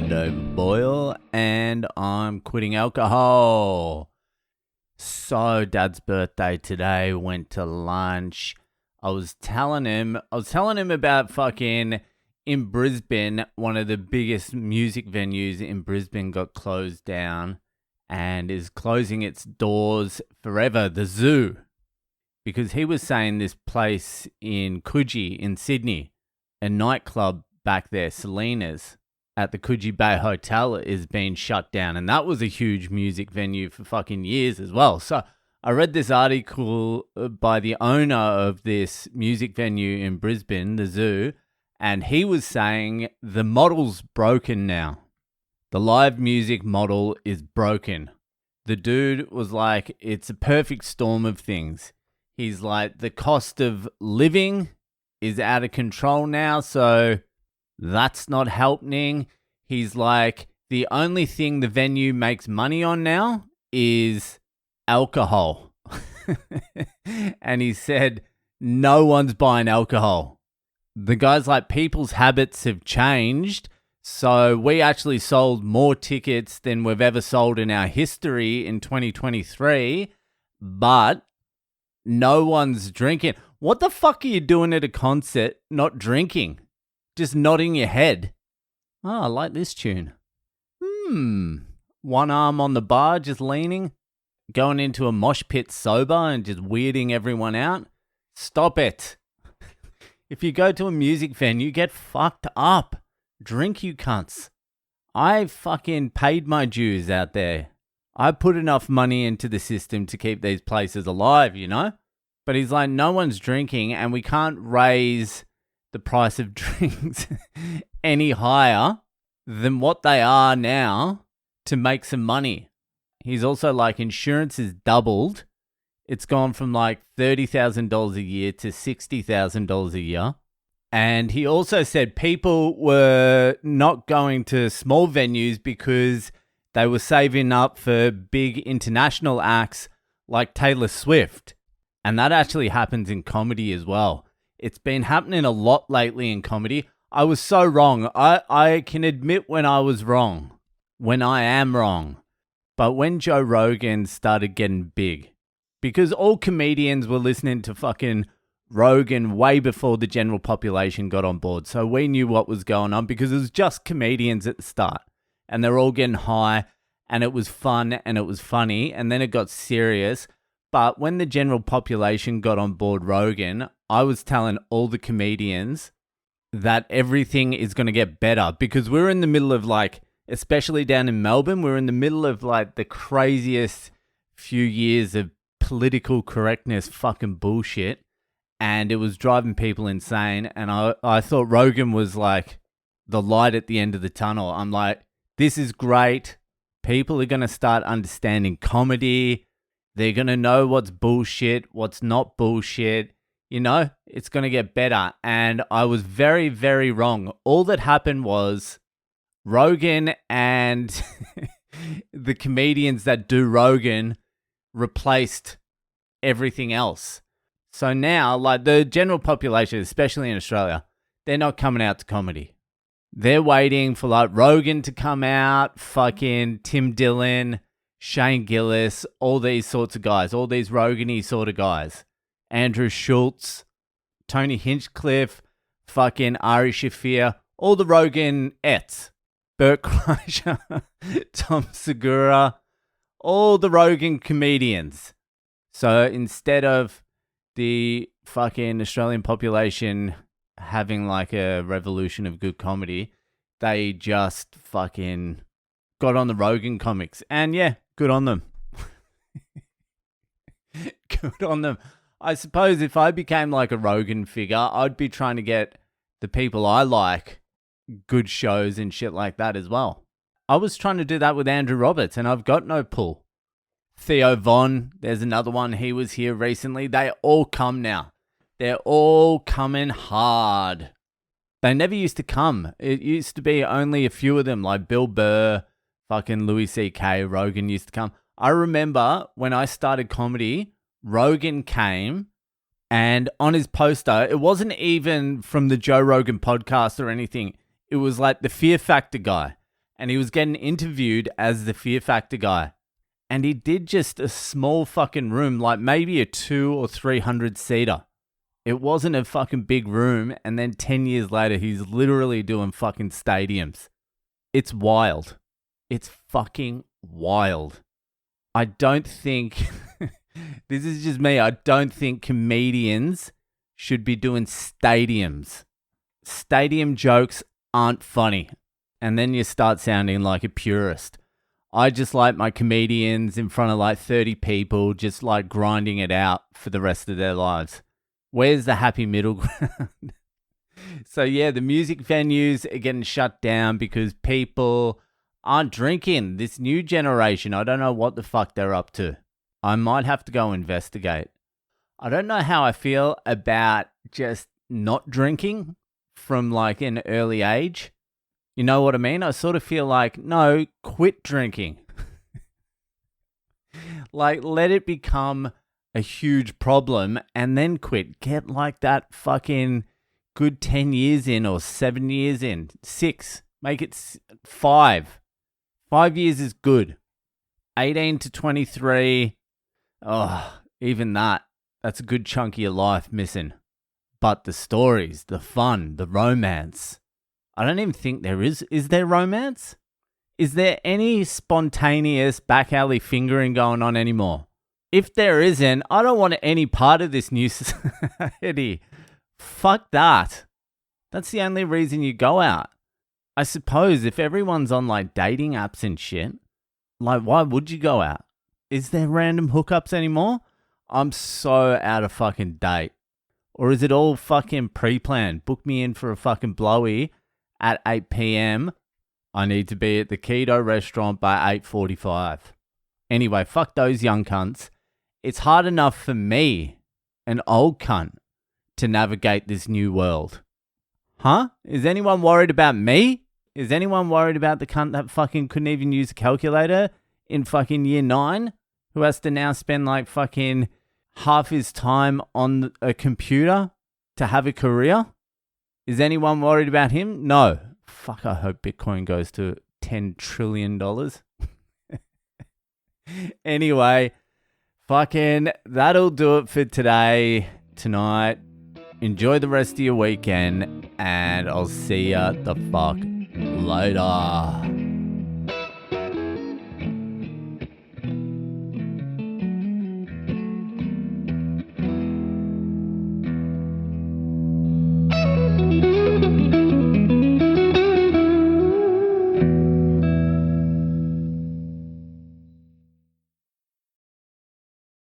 I'm David Boyle, and I'm quitting alcohol. So, Dad's birthday today, went to lunch. I was telling him about fucking in Brisbane, one of the biggest music venues in Brisbane got closed down and is closing its doors forever, the Zoo. Because he was saying this place in Coogee in Sydney, a nightclub back there, Selena's, at the Coogee Bay Hotel is being shut down. And that was a huge music venue for fucking years as well. So I read this article by the owner of this music venue in Brisbane, the Zoo, and he was saying the model's broken now. The live music model is broken. The dude was like, it's a perfect storm of things. He's like, the cost of living is out of control now, so that's not helping. He's like, the only thing the venue makes money on now is alcohol. And he said, no one's buying alcohol. The guy's like, people's habits have changed, so we actually sold more tickets than we've ever sold in our history in 2023, but no one's drinking. What the fuck are you doing at a concert not drinking? Just nodding your head. Oh, I like this tune. One arm on the bar, just leaning. Going into a mosh pit sober and just weirding everyone out. Stop it. If you go to a music venue, get fucked up. Drink, you cunts. I fucking paid my dues out there. I put enough money into the system to keep these places alive, you know? But he's like, no one's drinking and we can't raise the price of drinks any higher than what they are now to make some money. He's also like, insurance is doubled. It's gone from like $30,000 a year to $60,000 a year. And he also said people were not going to small venues because they were saving up for big international acts like Taylor Swift. And that actually happens in comedy as well. It's been happening a lot lately in comedy. I was so wrong. I can admit when I was wrong, when I am wrong. But when Joe Rogan started getting big, because all comedians were listening to fucking Rogan way before the general population got on board. So we knew what was going on because it was just comedians at the start. And they're all getting high and it was fun and it was funny. And then it got serious. But when the general population got on board Rogan, I was telling all the comedians that everything is going to get better because we're in the middle of like, especially down in Melbourne, we're in the middle of like the craziest few years of political correctness fucking bullshit. And it was driving people insane. And I thought Rogan was like the light at the end of the tunnel. I'm like, this is great. People are going to start understanding comedy. They're going to know what's bullshit, what's not bullshit. You know, it's going to get better. And I was very, very wrong. All that happened was Rogan and the comedians that do Rogan replaced everything else. So now, like the general population, especially in Australia, they're not coming out to comedy. They're waiting for like Rogan to come out, fucking Tim Dillon, Shane Gillis, all these sorts of guys, all these Rogan-y sort of guys. Andrew Schultz, Tony Hinchcliffe, fucking Ari Shaffir, all the Rogan-ettes. Bert Kreischer, Tom Segura, all the Rogan comedians. So instead of the fucking Australian population having like a revolution of good comedy, they just fucking got on the Rogan comics. And yeah, good on them. Good on them. I suppose if I became like a Rogan figure, I'd be trying to get the people I like good shows and shit like that as well. I was trying to do that with Andrew Roberts and I've got no pull. Theo Von, there's another one. He was here recently. They all come now. They're all coming hard. They never used to come. It used to be only a few of them, like Bill Burr, fucking Louis C.K., Rogan used to come. I remember when I started comedy, Rogan came and on his poster, it wasn't even from the Joe Rogan podcast or anything. It was like the Fear Factor guy. and he was getting interviewed as the Fear Factor guy. And he did just a small fucking room, like maybe a 200 or 300 seater. It wasn't a fucking big room. And then 10 years later, he's literally doing fucking stadiums. It's wild. It's fucking wild. I don't think, this is just me, I don't think comedians should be doing stadiums. Stadium jokes aren't funny. And then you start sounding like a purist. I just like my comedians in front of like 30 people, just like grinding it out for the rest of their lives. Where's the happy middle ground? So yeah, the music venues are getting shut down because people aren't drinking. This new generation, I don't know what the fuck they're up to. I might have to go investigate. I don't know how I feel about just not drinking from like an early age. You know what I mean? I sort of feel like, no, quit drinking. Like, let it become a huge problem and then quit. Get like that fucking good 10 years in or 7 years in. 6. Make it 5. 5 years is good. 18 to 23. Oh, even that. That's a good chunk of your life missing. But the stories, the fun, the romance. I don't even think there is. Is there romance? Is there any spontaneous back alley fingering going on anymore? If there isn't, I don't want any part of this new society. Fuck that. That's the only reason you go out. I suppose if everyone's on like dating apps and shit, like why would you go out? Is there random hookups anymore? I'm so out of fucking date. Or is it all fucking pre-planned? Book me in for a fucking blowy at 8 p.m. I need to be at the keto restaurant by 8:45. Anyway, fuck those young cunts. It's hard enough for me, an old cunt, to navigate this new world. Huh? Is anyone worried about me? Is anyone worried about the cunt that fucking couldn't even use a calculator in fucking year 9? Who has to now spend like fucking half his time on a computer to have a career? Is anyone worried about him? No. Fuck, I hope Bitcoin goes to $10 trillion. Anyway, fucking that'll do it for tonight. Enjoy the rest of your weekend, and I'll see ya the fuck later.